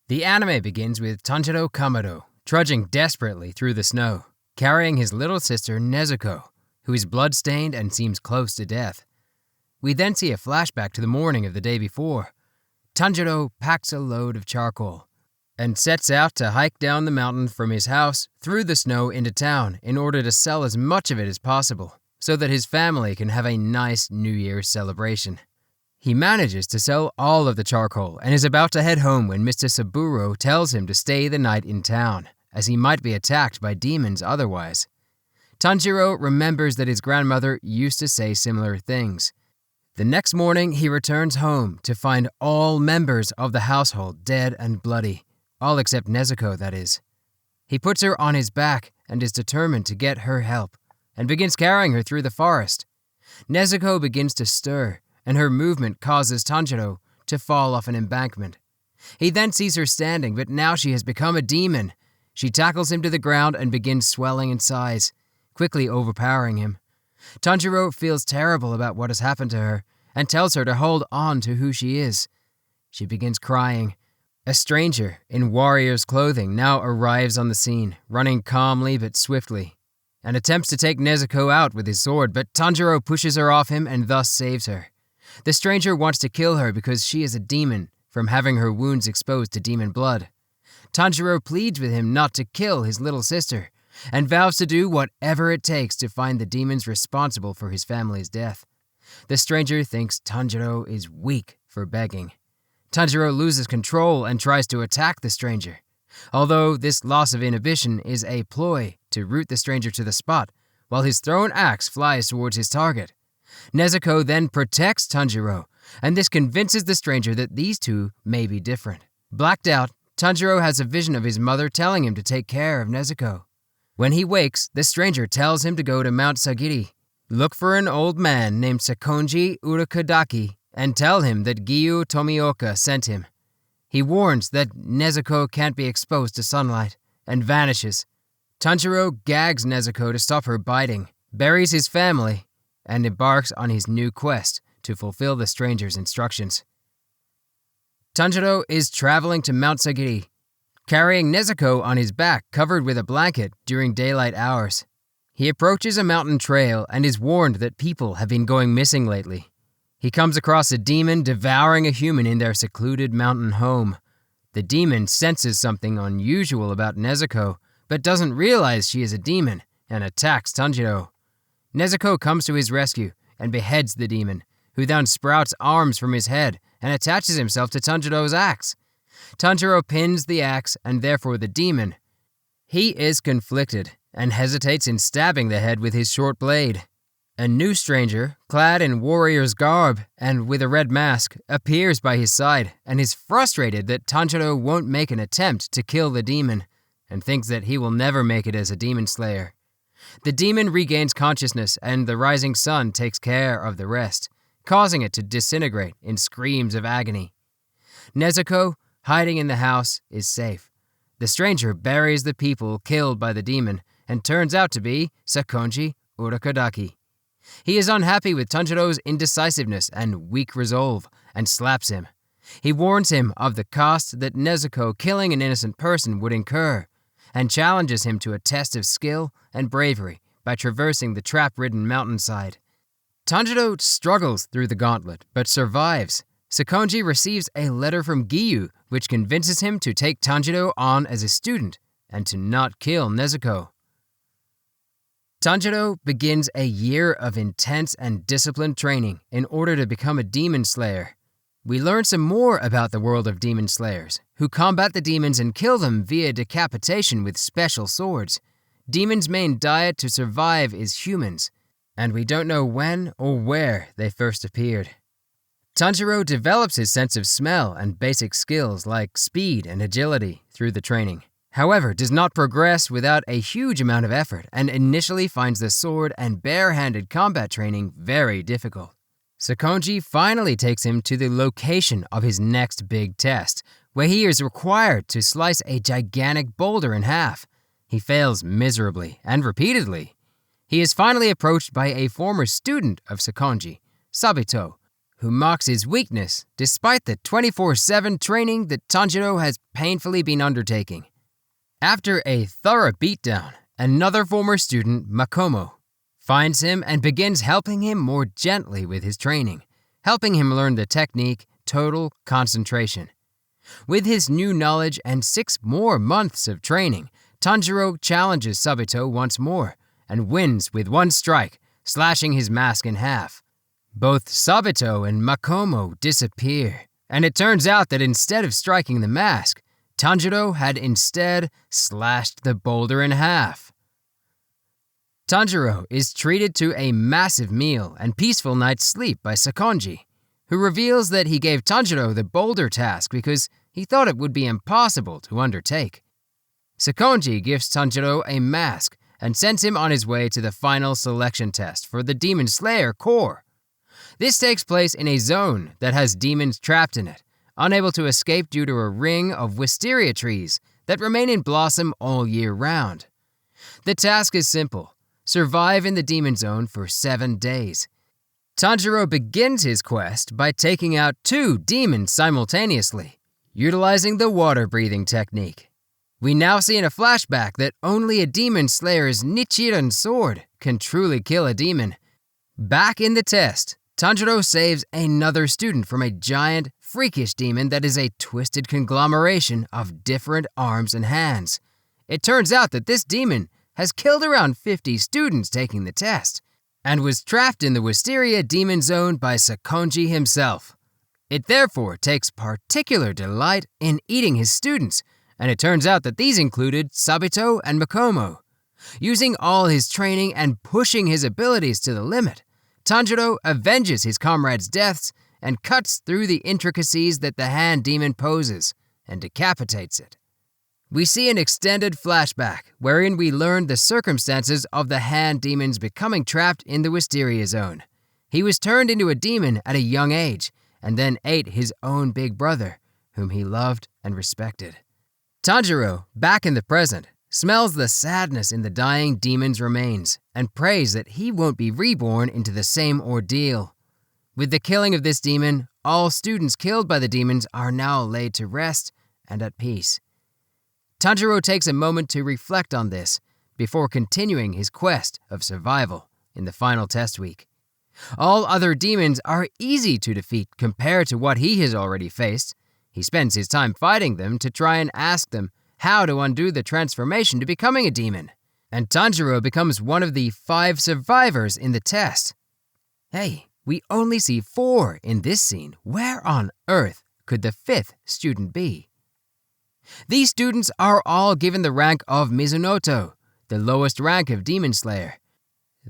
The anime begins with Tanjiro Kamado trudging desperately through the snow, carrying his little sister Nezuko, who is bloodstained and seems close to death. We then see a flashback to the morning of the day before. Tanjiro packs a load of charcoal and sets out to hike down the mountain from his house through the snow into town in order to sell as much of it as possible so that his family can have a nice New Year's celebration. He manages to sell all of the charcoal and is about to head home when Mr. Saburo tells him to stay the night in town, as he might be attacked by demons otherwise. Tanjiro remembers that his grandmother used to say similar things. The next morning, he returns home to find all members of the household dead and bloody, all except Nezuko, that is. He puts her on his back and is determined to get her help, and begins carrying her through the forest. Nezuko begins to stir, and her movement causes Tanjiro to fall off an embankment. He then sees her standing, but now she has become a demon. She tackles him to the ground and begins swelling in size, quickly overpowering him. Tanjiro feels terrible about what has happened to her and tells her to hold on to who she is. She begins crying. A stranger in warrior's clothing now arrives on the scene, running calmly but swiftly, and attempts to take Nezuko out with his sword, but Tanjiro pushes her off him and thus saves her. The stranger wants to kill her because she is a demon from having her wounds exposed to demon blood. Tanjiro pleads with him not to kill his little sister and vows to do whatever it takes to find the demons responsible for his family's death. The stranger thinks Tanjiro is weak for begging. Tanjiro loses control and tries to attack the stranger, although this loss of inhibition is a ploy to root the stranger to the spot while his thrown axe flies towards his target. Nezuko then protects Tanjiro, and this convinces the stranger that these two may be different. Blacked out, Tanjiro has a vision of his mother telling him to take care of Nezuko. When he wakes, the stranger tells him to go to Mount Sagiri, look for an old man named Sakonji Urakadaki, and tell him that Giyu Tomioka sent him. He warns that Nezuko can't be exposed to sunlight, and vanishes. Tanjiro gags Nezuko to stop her biting, buries his family, and embarks on his new quest to fulfill the stranger's instructions. Tanjiro is traveling to Mount Sagiri, carrying Nezuko on his back covered with a blanket during daylight hours. He approaches a mountain trail and is warned that people have been going missing lately. He comes across a demon devouring a human in their secluded mountain home. The demon senses something unusual about Nezuko, but doesn't realize she is a demon and attacks Tanjiro. Nezuko comes to his rescue and beheads the demon, who then sprouts arms from his head and attaches himself to Tanjiro's axe. Tanjiro pins the axe and therefore the demon. He is conflicted and hesitates in stabbing the head with his short blade. A new stranger, clad in warrior's garb and with a red mask, appears by his side and is frustrated that Tanjiro won't make an attempt to kill the demon and thinks that he will never make it as a demon slayer. The demon regains consciousness and the rising sun takes care of the rest, causing it to disintegrate in screams of agony. Nezuko, hiding in the house, is safe. The stranger buries the people killed by the demon and turns out to be Sakonji Urakadaki. He is unhappy with Tanjiro's indecisiveness and weak resolve and slaps him. He warns him of the cost that Nezuko killing an innocent person would incur and challenges him to a test of skill and bravery by traversing the trap-ridden mountainside. Tanjiro struggles through the gauntlet, but survives. Sakonji receives a letter from Giyu, which convinces him to take Tanjiro on as a student and to not kill Nezuko. Tanjiro begins a year of intense and disciplined training in order to become a demon slayer. We learn some more about the world of demon slayers, who combat the demons and kill them via decapitation with special swords. Demons' main diet to survive is humans, and we don't know when or where they first appeared. Tanjiro develops his sense of smell and basic skills like speed and agility through the training. However, does not progress without a huge amount of effort and initially finds the sword and bare-handed combat training very difficult. Sakonji finally takes him to the location of his next big test, where he is required to slice a gigantic boulder in half. He fails miserably and repeatedly. He is finally approached by a former student of Sakonji, Sabito, who mocks his weakness despite the 24/7 training that Tanjiro has painfully been undertaking. After a thorough beatdown, another former student, Makomo, finds him and begins helping him more gently with his training, helping him learn the technique total concentration. With his new knowledge and 6 more months of training, Tanjiro challenges Saburo once more and wins with one strike, slashing his mask in half. Both Saburo and Makomo disappear, and it turns out that instead of striking the mask, Tanjiro had instead slashed the boulder in half. Tanjiro is treated to a massive meal and peaceful night's sleep by Sakonji, who reveals that he gave Tanjiro the boulder task because he thought it would be impossible to undertake. Sakonji gives Tanjiro a mask and sends him on his way to the final selection test for the Demon Slayer Corps. This takes place in a zone that has demons trapped in it, unable to escape due to a ring of wisteria trees that remain in blossom all year round. The task is simple: survive in the demon zone for 7 days. Tanjiro begins his quest by taking out 2 demons simultaneously, utilizing the water-breathing technique. We now see in a flashback that only a demon slayer's Nichiren sword can truly kill a demon. Back in the test, Tanjiro saves another student from a giant, freakish demon that is a twisted conglomeration of different arms and hands. It turns out that this demon has killed around 50 students taking the test, and was trapped in the Wisteria Demon Zone by Sakonji himself. It therefore takes particular delight in eating his students, and it turns out that these included Saburo and Makomo. Using all his training and pushing his abilities to the limit, Tanjiro avenges his comrades' deaths and cuts through the intricacies that the hand demon poses and decapitates it. We see an extended flashback wherein we learn the circumstances of the hand demon's becoming trapped in the Wisteria Zone. He was turned into a demon at a young age and then ate his own big brother, whom he loved and respected. Tanjiro, back in the present, smells the sadness in the dying demon's remains and prays that he won't be reborn into the same ordeal. With the killing of this demon, all students killed by the demons are now laid to rest and at peace. Tanjiro takes a moment to reflect on this before continuing his quest of survival in the final test week. All other demons are easy to defeat compared to what he has already faced. He spends his time fighting them to try and ask them how to undo the transformation to becoming a demon. And Tanjiro becomes one of the 5 survivors in the test. Hey, we only see 4 in this scene. Where on earth could the 5th student be? These students are all given the rank of Mizunoto, the lowest rank of Demon Slayer.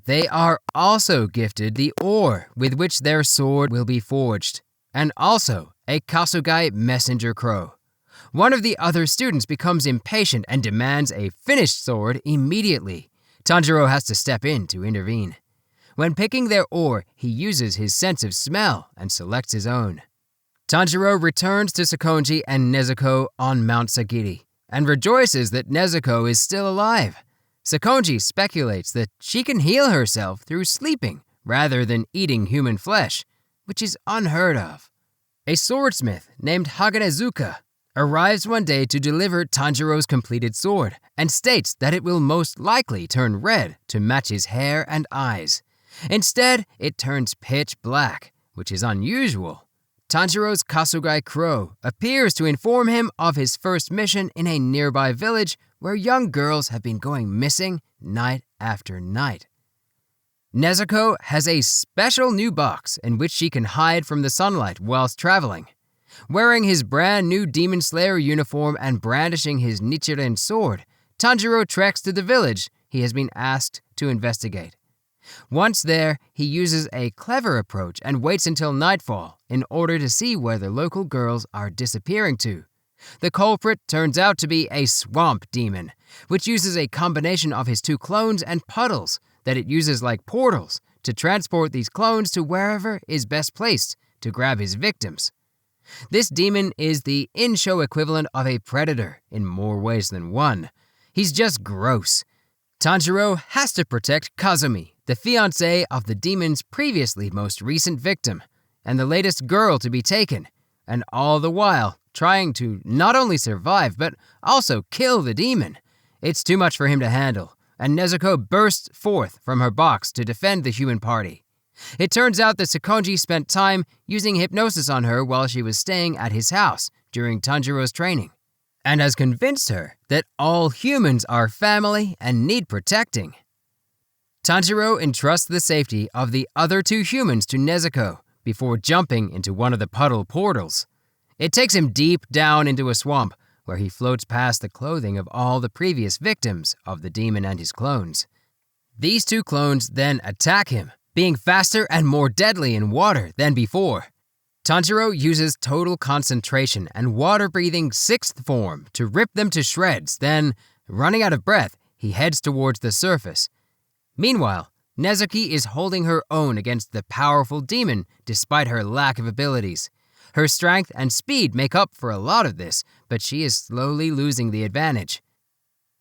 They are also gifted the ore with which their sword will be forged, and also a Kasugai messenger crow. One of the other students becomes impatient and demands a finished sword immediately. Tanjiro has to step in to intervene. When picking their ore, he uses his sense of smell and selects his own. Tanjiro returns to Sakonji and Nezuko on Mount Sagiri and rejoices that Nezuko is still alive. Sakonji speculates that she can heal herself through sleeping rather than eating human flesh, which is unheard of. A swordsmith named Haganezuka arrives one day to deliver Tanjiro's completed sword and states that it will most likely turn red to match his hair and eyes. Instead, it turns pitch black, which is unusual. Tanjiro's Kasugai crow appears to inform him of his first mission in a nearby village where young girls have been going missing night after night. Nezuko has a special new box in which she can hide from the sunlight whilst traveling. Wearing his brand new Demon Slayer uniform and brandishing his Nichiren sword, Tanjiro treks to the village he has been asked to investigate. Once there, he uses a clever approach and waits until nightfall in order to see where the local girls are disappearing to. The culprit turns out to be a swamp demon, which uses a combination of his 2 clones and puddles that it uses like portals to transport these clones to wherever is best placed to grab his victims. This demon is the in-show equivalent of a predator in more ways than one. He's just gross. Tanjiro has to protect Kazumi, the fiancé of the demon's previously most recent victim, and the latest girl to be taken, and all the while trying to not only survive but also kill the demon. It's too much for him to handle, and Nezuko bursts forth from her box to defend the human party. It turns out that Sakonji spent time using hypnosis on her while she was staying at his house during Tanjiro's training, and has convinced her that all humans are family and need protecting. Tanjiro entrusts the safety of the other two humans to Nezuko before jumping into one of the puddle portals. It takes him deep down into a swamp, where he floats past the clothing of all the previous victims of the demon and his clones. These two clones then attack him, being faster and more deadly in water than before. Tanjiro uses total concentration and water-breathing sixth form to rip them to shreds, then, running out of breath, he heads towards the surface. Meanwhile, Nezuki is holding her own against the powerful demon despite her lack of abilities. Her strength and speed make up for a lot of this, but she is slowly losing the advantage.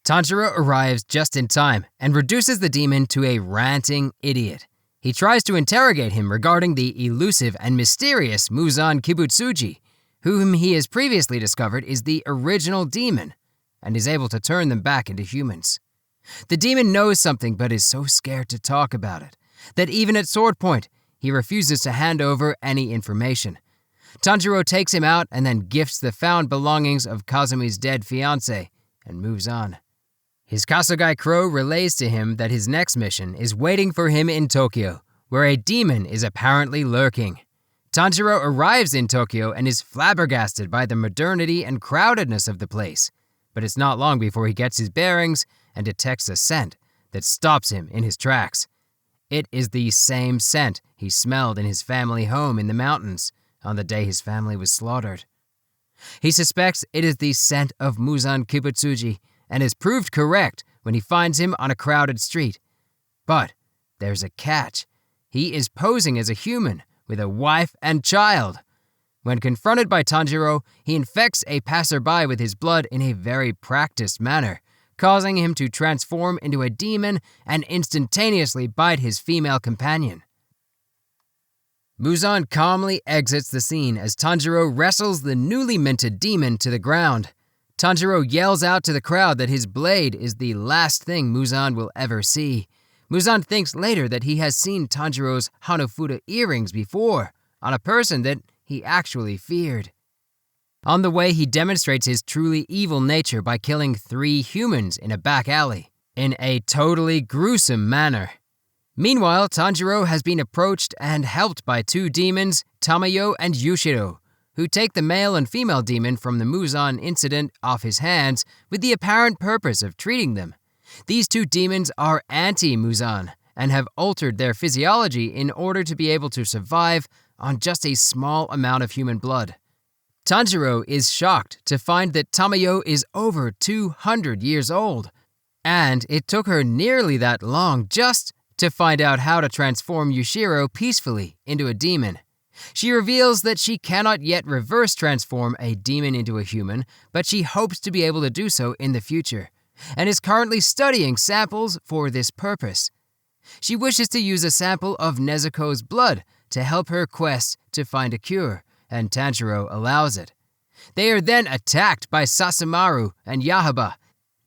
Tanjiro arrives just in time and reduces the demon to a ranting idiot. He tries to interrogate him regarding the elusive and mysterious Muzan Kibutsuji, whom he has previously discovered is the original demon, and is able to turn them back into humans. The demon knows something but is so scared to talk about it, that even at sword point, he refuses to hand over any information. Tanjiro takes him out and then gifts the found belongings of Kazumi's dead fiancé, and moves on. His Kasugai crow relays to him that his next mission is waiting for him in Tokyo, where a demon is apparently lurking. Tanjiro arrives in Tokyo and is flabbergasted by the modernity and crowdedness of the place, but it's not long before he gets his bearings and detects a scent that stops him in his tracks. It is the same scent he smelled in his family home in the mountains on the day his family was slaughtered. He suspects it is the scent of Muzan Kibutsuji, and is proved correct when he finds him on a crowded street. But there's a catch. He is posing as a human with a wife and child. When confronted by Tanjiro, he infects a passerby with his blood in a very practiced manner, causing him to transform into a demon and instantaneously bite his female companion. Muzan calmly exits the scene as Tanjiro wrestles the newly minted demon to the ground. Tanjiro yells out to the crowd that his blade is the last thing Muzan will ever see. Muzan thinks later that he has seen Tanjiro's Hanafuda earrings before, on a person that he actually feared. On the way, he demonstrates his truly evil nature by killing 3 humans in a back alley, in a totally gruesome manner. Meanwhile, Tanjiro has been approached and helped by 2 demons, Tamayo and Yushiro, who take the male and female demon from the Muzan incident off his hands with the apparent purpose of treating them. These 2 demons are anti-Muzan and have altered their physiology in order to be able to survive on just a small amount of human blood. Tanjiro is shocked to find that Tamayo is over 200 years old, and it took her nearly that long just to find out how to transform Yushiro peacefully into a demon. She reveals that she cannot yet reverse transform a demon into a human, but she hopes to be able to do so in the future, and is currently studying samples for this purpose. She wishes to use a sample of Nezuko's blood to help her quest to find a cure, and Tanjiro allows it. They are then attacked by Sasamaru and Yahaba,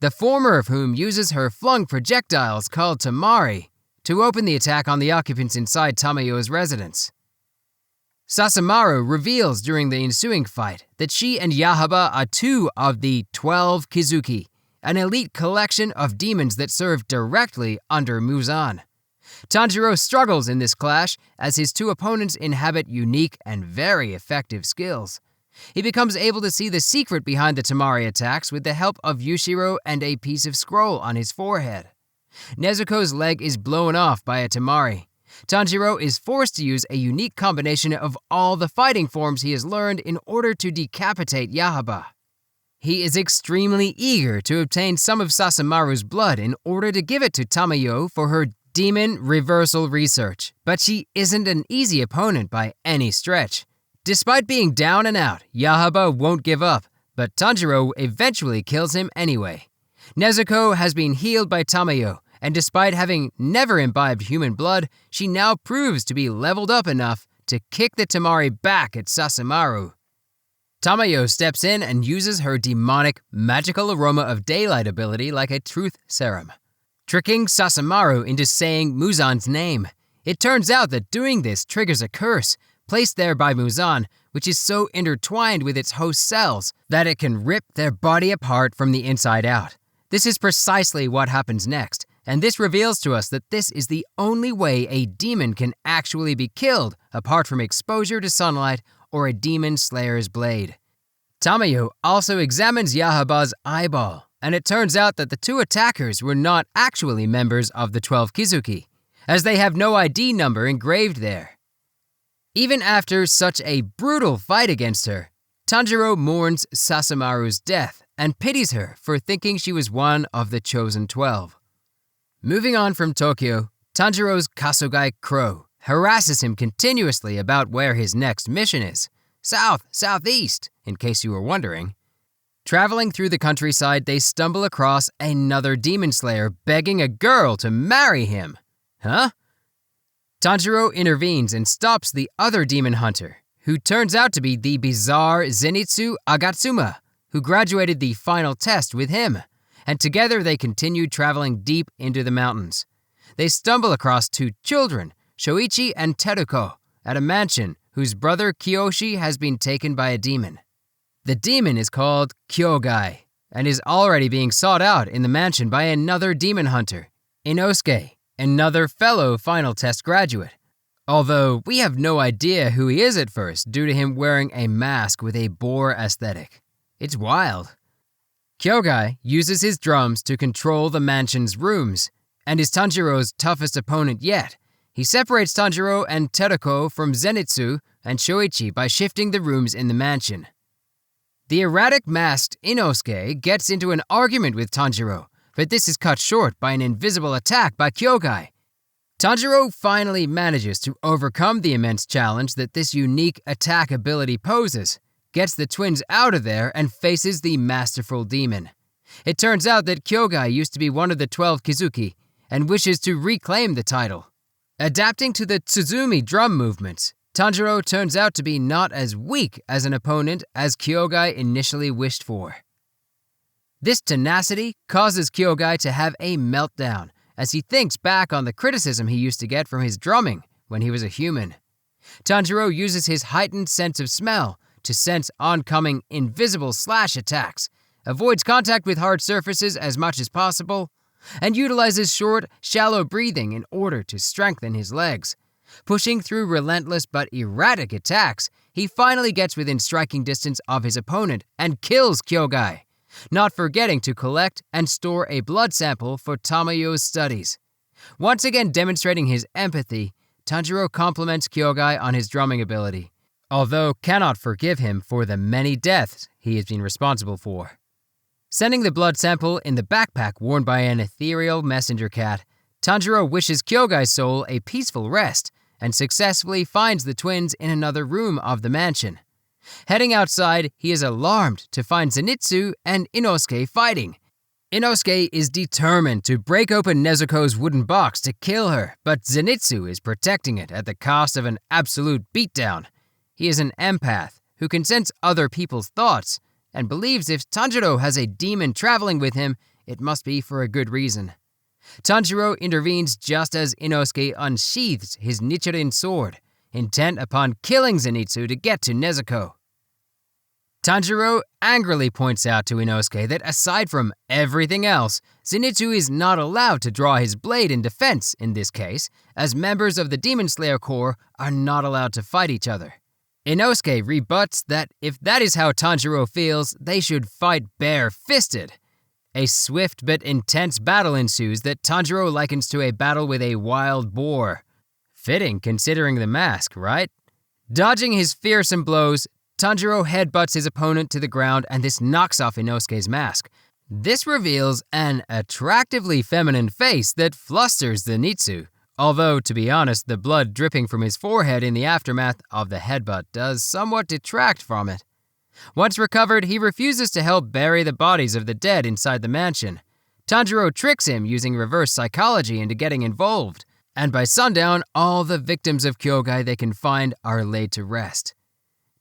the former of whom uses her flung projectiles called Tamari to open the attack on the occupants inside Tamayo's residence. Sasamaru reveals during the ensuing fight that she and Yahaba are 2 of the 12 Kizuki, an elite collection of demons that serve directly under Muzan. Tanjiro struggles in this clash as his 2 opponents inhabit unique and very effective skills. He becomes able to see the secret behind the Tamari attacks with the help of Yushiro and a piece of scroll on his forehead. Nezuko's leg is blown off by a Tamari. Tanjiro is forced to use a unique combination of all the fighting forms he has learned in order to decapitate Yahaba. He is extremely eager to obtain some of Sasamaru's blood in order to give it to Tamayo for her demon reversal research, but she isn't an easy opponent by any stretch. Despite being down and out, Yahaba won't give up, but Tanjiro eventually kills him anyway. Nezuko has been healed by Tamayo, and despite having never imbibed human blood, she now proves to be leveled up enough to kick the Tamari back at Sasamaru. Tamayo steps in and uses her demonic, magical aroma of daylight ability like a truth serum, tricking Sasamaru into saying Muzan's name. It turns out that doing this triggers a curse, placed there by Muzan, which is so intertwined with its host cells that it can rip their body apart from the inside out. This is precisely what happens next, and this reveals to us that this is the only way a demon can actually be killed apart from exposure to sunlight or a demon slayer's blade. Tamayo also examines Yahaba's eyeball, and it turns out that the two attackers were not actually members of the 12 Kizuki, as they have no ID number engraved there. Even after such a brutal fight against her, Tanjiro mourns Sasamaru's death and pities her for thinking she was one of the chosen 12. Moving on from Tokyo, Tanjiro's Kasugai Crow harasses him continuously about where his next mission is. Southeast, in case you were wondering. Traveling through the countryside, they stumble across another demon slayer begging a girl to marry him. Huh? Tanjiro intervenes and stops the other demon hunter, who turns out to be the bizarre Zenitsu Agatsuma, who graduated the final test with him, and together they continue traveling deep into the mountains. They stumble across two children, Shoichi and Teruko, at a mansion whose brother Kiyoshi has been taken by a demon. The demon is called Kyogai, and is already being sought out in the mansion by another demon hunter, Inosuke, another fellow final test graduate. Although we have no idea who he is at first due to him wearing a mask with a boar aesthetic. It's wild. Kyogai uses his drums to control the mansion's rooms, and is Tanjiro's toughest opponent yet. He separates Tanjiro and Teruko from Zenitsu and Shoichi by shifting the rooms in the mansion. The erratic masked Inosuke gets into an argument with Tanjiro, but this is cut short by an invisible attack by Kyogai. Tanjiro finally manages to overcome the immense challenge that this unique attack ability poses, gets the twins out of there, and faces the masterful demon. It turns out that Kyogai used to be one of the 12 Kizuki and wishes to reclaim the title. Adapting to the Tsuzumi drum movements, Tanjiro turns out to be not as weak as an opponent as Kyogai initially wished for. This tenacity causes Kyogai to have a meltdown as he thinks back on the criticism he used to get from his drumming when he was a human. Tanjiro uses his heightened sense of smell to sense oncoming invisible slash attacks, avoids contact with hard surfaces as much as possible, and utilizes short, shallow breathing in order to strengthen his legs. Pushing through relentless but erratic attacks, he finally gets within striking distance of his opponent and kills Kyogai, not forgetting to collect and store a blood sample for Tamayo's studies. Once again demonstrating his empathy, Tanjiro compliments Kyogai on his drumming ability, although cannot forgive him for the many deaths he has been responsible for. Sending the blood sample in the backpack worn by an ethereal messenger cat, Tanjiro wishes Kyogai's soul a peaceful rest and successfully finds the twins in another room of the mansion. Heading outside, he is alarmed to find Zenitsu and Inosuke fighting. Inosuke is determined to break open Nezuko's wooden box to kill her, but Zenitsu is protecting it at the cost of an absolute beatdown. He is an empath who can sense other people's thoughts, and believes if Tanjiro has a demon traveling with him, it must be for a good reason. Tanjiro intervenes just as Inosuke unsheathes his Nichiren sword, intent upon killing Zenitsu to get to Nezuko. Tanjiro angrily points out to Inosuke that aside from everything else, Zenitsu is not allowed to draw his blade in defense in this case, as members of the Demon Slayer Corps are not allowed to fight each other. Inosuke rebuts that if that is how Tanjiro feels, they should fight bare-fisted. A swift but intense battle ensues that Tanjiro likens to a battle with a wild boar. Fitting considering the mask, right? Dodging his fearsome blows, Tanjiro headbutts his opponent to the ground and this knocks off Inosuke's mask. This reveals an attractively feminine face that flusters Zenitsu. Although, to be honest, the blood dripping from his forehead in the aftermath of the headbutt does somewhat detract from it. Once recovered, he refuses to help bury the bodies of the dead inside the mansion. Tanjiro tricks him using reverse psychology into getting involved, and by sundown, all the victims of Kyogai they can find are laid to rest.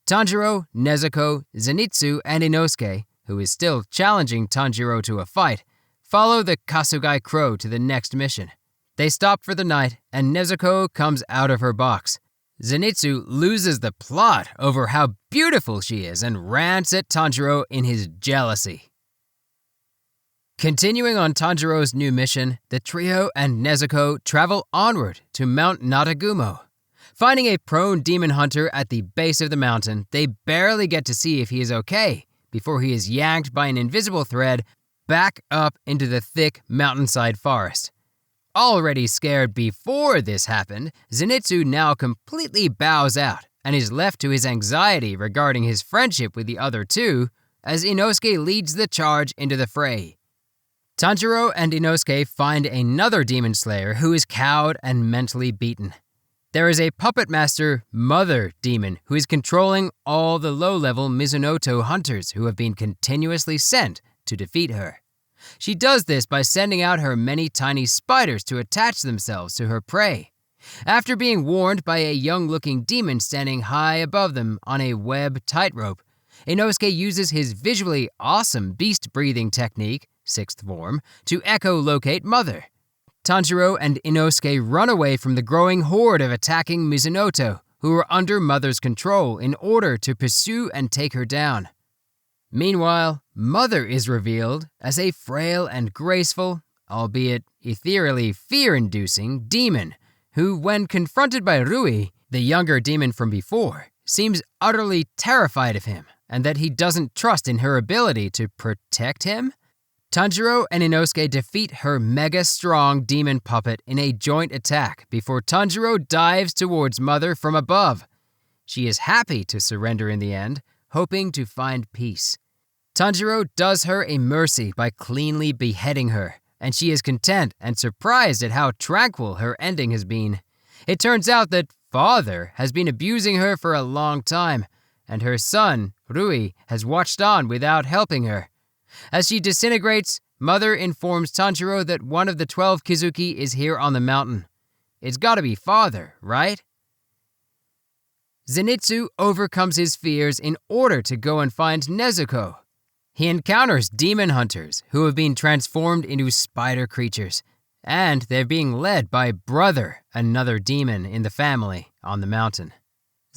Tanjiro, Nezuko, Zenitsu, and Inosuke, who is still challenging Tanjiro to a fight, follow the Kasugai Crow to the next mission. They stop for the night, and Nezuko comes out of her box. Zenitsu loses the plot over how beautiful she is and rants at Tanjiro in his jealousy. Continuing on Tanjiro's new mission, the trio and Nezuko travel onward to Mount Natagumo. Finding a prone demon hunter at the base of the mountain, they barely get to see if he is okay before he is yanked by an invisible thread back up into the thick mountainside forest. Already scared before this happened, Zenitsu now completely bows out and is left to his anxiety regarding his friendship with the other two as Inosuke leads the charge into the fray. Tanjiro and Inosuke find another demon slayer who is cowed and mentally beaten. There is a puppet master, Mother Demon, who is controlling all the low-level Mizunoto hunters who have been continuously sent to defeat her. She does this by sending out her many tiny spiders to attach themselves to her prey. After being warned by a young-looking demon standing high above them on a web tightrope, Inosuke uses his visually awesome beast-breathing technique, 6th form, to echolocate Mother. Tanjiro and Inosuke run away from the growing horde of attacking Mizunoto, who are under Mother's control in order to pursue and take her down. Meanwhile, Mother is revealed as a frail and graceful, albeit ethereally fear-inducing, demon who, when confronted by Rui, the younger demon from before, seems utterly terrified of him and that he doesn't trust in her ability to protect him. Tanjiro and Inosuke defeat her mega-strong demon puppet in a joint attack before Tanjiro dives towards Mother from above. She is happy to surrender in the end, hoping to find peace. Tanjiro does her a mercy by cleanly beheading her, and she is content and surprised at how tranquil her ending has been. It turns out that Father has been abusing her for a long time, and her son, Rui, has watched on without helping her. As she disintegrates, Mother informs Tanjiro that one of the 12 Kizuki is here on the mountain. It's gotta be Father, right? Zenitsu overcomes his fears in order to go and find Nezuko. He encounters demon hunters who have been transformed into spider creatures, and they're being led by Brother, another demon in the family, on the mountain.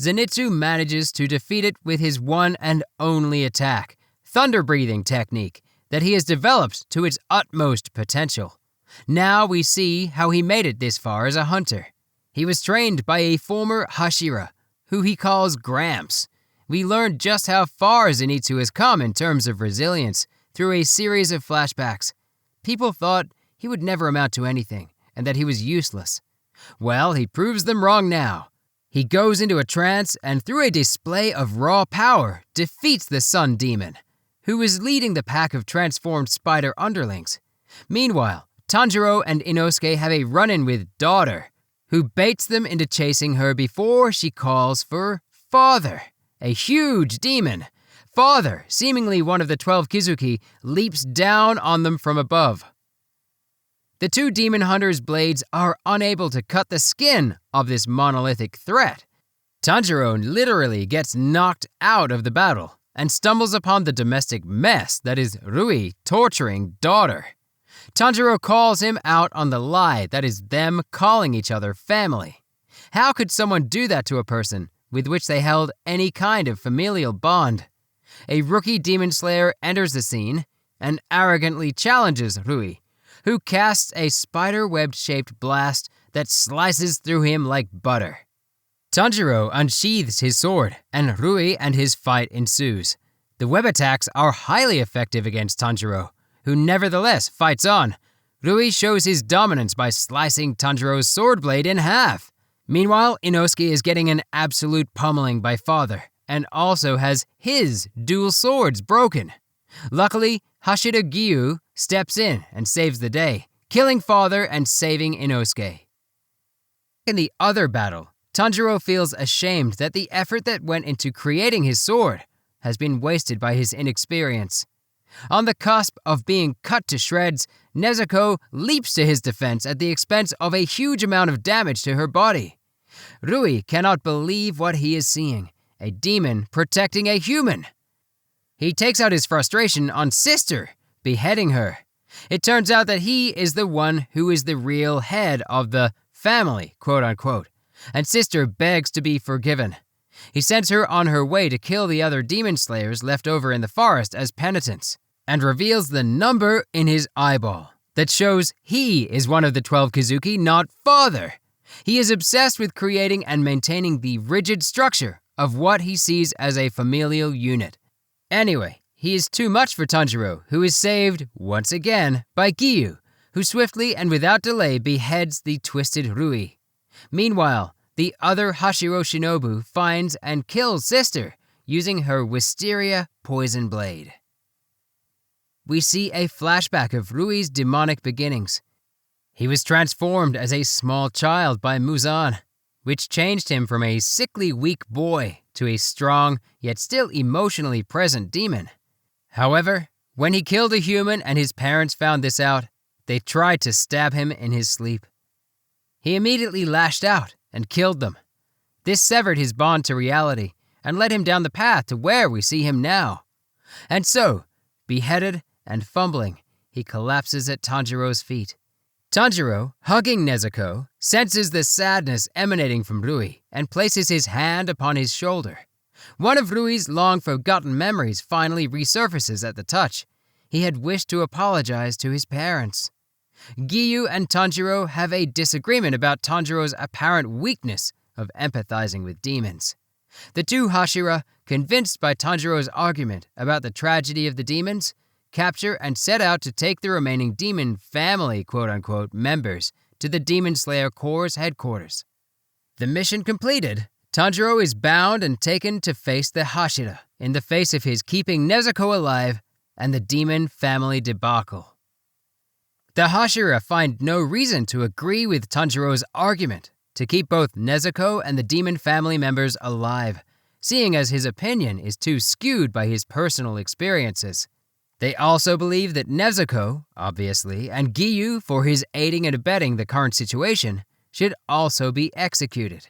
Zenitsu manages to defeat it with his one and only attack, thunder-breathing technique that he has developed to its utmost potential. Now we see how he made it this far as a hunter. He was trained by a former Hashira, who he calls Gramps. We learned just how far Zenitsu has come in terms of resilience through a series of flashbacks. People thought he would never amount to anything and that he was useless. Well, he proves them wrong now. He goes into a trance and through a display of raw power defeats the Sun Demon, who is leading the pack of transformed spider underlings. Meanwhile, Tanjiro and Inosuke have a run-in with Daughter, who baits them into chasing her before she calls for Father, a huge demon. Father, seemingly one of the 12 Kizuki, leaps down on them from above. The two demon hunters' blades are unable to cut the skin of this monolithic threat. Tanjiro literally gets knocked out of the battle and stumbles upon the domestic mess that is Rui torturing Daughter. Tanjiro calls him out on the lie that is them calling each other family. How could someone do that to a person with which they held any kind of familial bond? A rookie demon slayer enters the scene and arrogantly challenges Rui, who casts a spider-web-shaped blast that slices through him like butter. Tanjiro unsheathes his sword, and Rui and his fight ensues. The web attacks are highly effective against Tanjiro, who nevertheless fights on. Rui shows his dominance by slicing Tanjiro's sword blade in half. Meanwhile, Inosuke is getting an absolute pummeling by Father, and also has his dual swords broken. Luckily, Hashira Gyu steps in and saves the day, killing Father and saving Inosuke. In the other battle, Tanjiro feels ashamed that the effort that went into creating his sword has been wasted by his inexperience. On the cusp of being cut to shreds, Nezuko leaps to his defense at the expense of a huge amount of damage to her body. Rui cannot believe what he is seeing, a demon protecting a human. He takes out his frustration on Sister, beheading her. It turns out that he is the one who is the real head of the family, quote-unquote, and Sister begs to be forgiven. He sends her on her way to kill the other demon slayers left over in the forest as penitence, and reveals the number in his eyeball that shows he is one of the 12 Kizuki, not father. He is obsessed with creating and maintaining the rigid structure of what he sees as a familial unit. Anyway, he is too much for Tanjiro, who is saved, once again, by Giyu, who swiftly and without delay beheads the twisted Rui. Meanwhile, the other Hashiro Shinobu finds and kills Sister using her wisteria poison blade. We see a flashback of Rui's demonic beginnings. He was transformed as a small child by Muzan, which changed him from a sickly weak boy to a strong yet still emotionally present demon. However, when he killed a human and his parents found this out, they tried to stab him in his sleep. He immediately lashed out and killed them. This severed his bond to reality and led him down the path to where we see him now. And so, beheaded and fumbling, he collapses at Tanjiro's feet. Tanjiro, hugging Nezuko, senses the sadness emanating from Rui and places his hand upon his shoulder. One of Rui's long-forgotten memories finally resurfaces at the touch. He had wished to apologize to his parents. Giyu and Tanjiro have a disagreement about Tanjiro's apparent weakness of empathizing with demons. The two Hashira, convinced by Tanjiro's argument about the tragedy of the demons, capture and set out to take the remaining demon family, quote-unquote, members to the Demon Slayer Corps' headquarters. The mission completed, Tanjiro is bound and taken to face the Hashira in the face of his keeping Nezuko alive and the demon family debacle. The Hashira find no reason to agree with Tanjiro's argument to keep both Nezuko and the demon family members alive, seeing as his opinion is too skewed by his personal experiences. They also believe that Nezuko, obviously, and Giyu, for his aiding and abetting the current situation, should also be executed.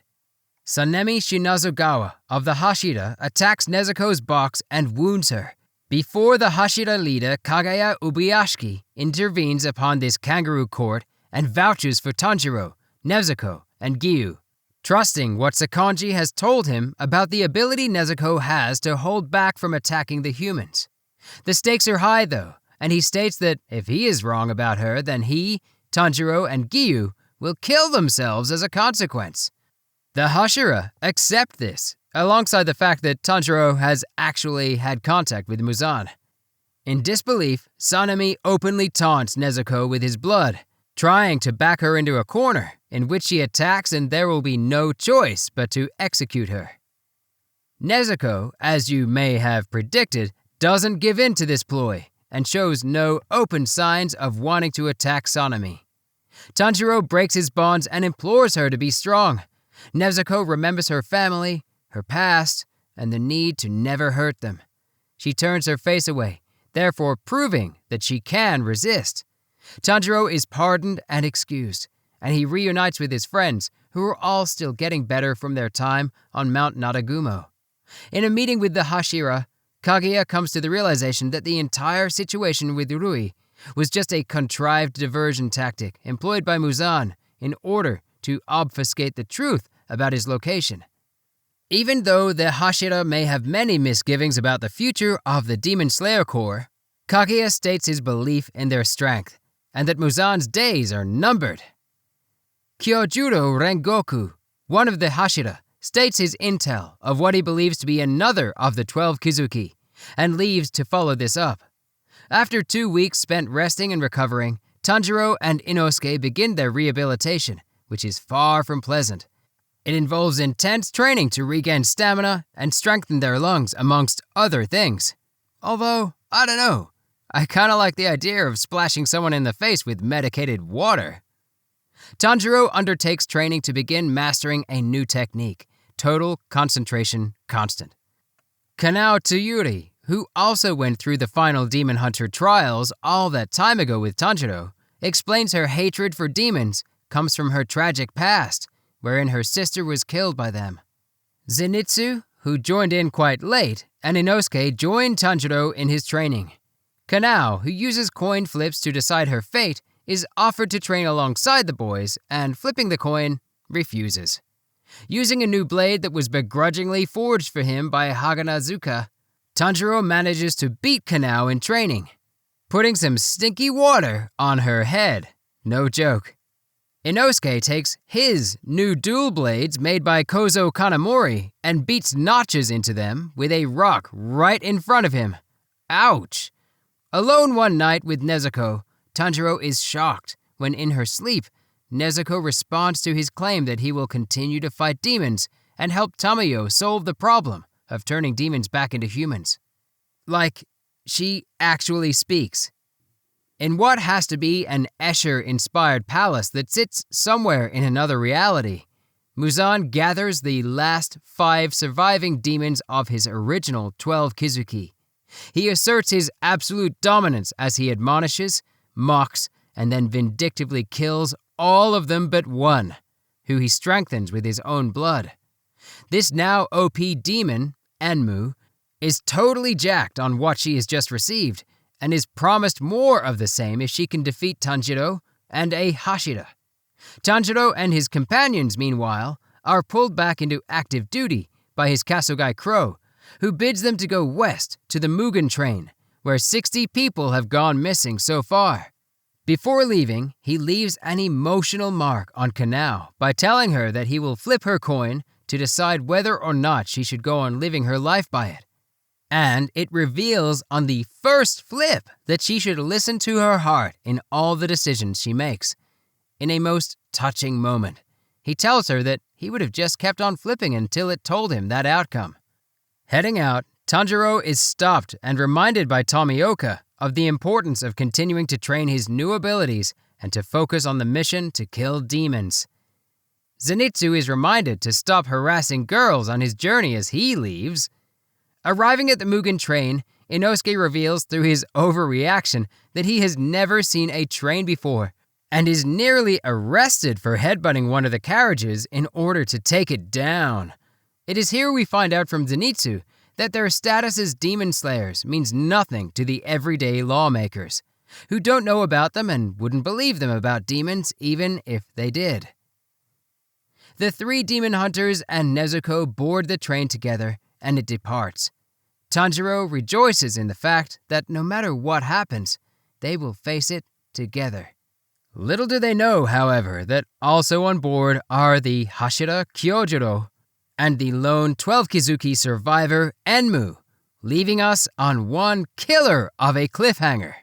Sanemi Shinazugawa of the Hashira attacks Nezuko's box and wounds her, before the Hashira leader Kagaya Ubuyashiki intervenes upon this kangaroo court and vouches for Tanjiro, Nezuko, and Giyu, trusting what Sakonji has told him about the ability Nezuko has to hold back from attacking the humans. The stakes are high, though, and he states that if he is wrong about her, then he, Tanjiro, and Giyu will kill themselves as a consequence. The Hashira accept this, alongside the fact that Tanjiro has actually had contact with Muzan. In disbelief, Sanemi openly taunts Nezuko with his blood, trying to back her into a corner, in which she attacks and there will be no choice but to execute her. Nezuko, as you may have predicted, doesn't give in to this ploy, and shows no open signs of wanting to attack Sanemi. Tanjiro breaks his bonds and implores her to be strong. Nezuko remembers her family, her past, and the need to never hurt them. She turns her face away, therefore proving that she can resist. Tanjiro is pardoned and excused, and he reunites with his friends, who are all still getting better from their time on Mount Nadagumo. In a meeting with the Hashira, Kaguya comes to the realization that the entire situation with Rui was just a contrived diversion tactic employed by Muzan in order to obfuscate the truth about his location. Even though the Hashira may have many misgivings about the future of the Demon Slayer Corps, Kaguya states his belief in their strength, and that Muzan's days are numbered. Kyojuro Rengoku, one of the Hashira, states his intel of what he believes to be another of the 12 Kizuki, and leaves to follow this up. After 2 weeks spent resting and recovering, Tanjiro and Inosuke begin their rehabilitation, which is far from pleasant. It involves intense training to regain stamina and strengthen their lungs, amongst other things. Although, I don't know, I kinda like the idea of splashing someone in the face with medicated water. Tanjiro undertakes training to begin mastering a new technique, total concentration constant. Kanao Tsuyuri, who also went through the final demon hunter trials all that time ago with Tanjiro, explains her hatred for demons comes from her tragic past, wherein her sister was killed by them. Zenitsu, who joined in quite late, and Inosuke joined Tanjiro in his training. Kanao, who uses coin flips to decide her fate, is offered to train alongside the boys, and flipping the coin, refuses. Using a new blade that was begrudgingly forged for him by Haganazuka, Tanjiro manages to beat Kanao in training, putting some stinky water on her head. No joke. Inosuke takes his new dual blades made by Kozo Kanamori and beats notches into them with a rock right in front of him. Ouch! Alone one night with Nezuko, Tanjiro is shocked when in her sleep, Nezuko responds to his claim that he will continue to fight demons and help Tamayo solve the problem of turning demons back into humans. Like, she actually speaks. In what has to be an Escher-inspired palace that sits somewhere in another reality, Muzan gathers the last 5 surviving demons of his original 12 Kizuki. He asserts his absolute dominance as he admonishes, mocks, and then vindictively kills all of them but one, who he strengthens with his own blood. This now OP demon, Enmu, is totally jacked on what she has just received, and is promised more of the same if she can defeat Tanjiro and a Hashira. Tanjiro and his companions, meanwhile, are pulled back into active duty by his Kasugai Crow, who bids them to go west to the Mugen train, where 60 people have gone missing so far. Before leaving, he leaves an emotional mark on Kanao by telling her that he will flip her coin to decide whether or not she should go on living her life by it. And it reveals on the first flip that she should listen to her heart in all the decisions she makes. In a most touching moment, he tells her that he would have just kept on flipping until it told him that outcome. Heading out, Tanjiro is stopped and reminded by Tomioka of the importance of continuing to train his new abilities and to focus on the mission to kill demons. Zenitsu is reminded to stop harassing girls on his journey as he leaves. Arriving at the Mugen train, Inosuke reveals through his overreaction that he has never seen a train before and is nearly arrested for headbutting one of the carriages in order to take it down. It is here we find out from Zenitsu that their status as demon slayers means nothing to the everyday lawmakers, who don't know about them and wouldn't believe them about demons even if they did. The 3 demon hunters and Nezuko board the train together and it departs. Tanjiro rejoices in the fact that no matter what happens, they will face it together. Little do they know, however, that also on board are the Hashira Kyojuro and the lone 12 Kizuki survivor Enmu, leaving us on one killer of a cliffhanger.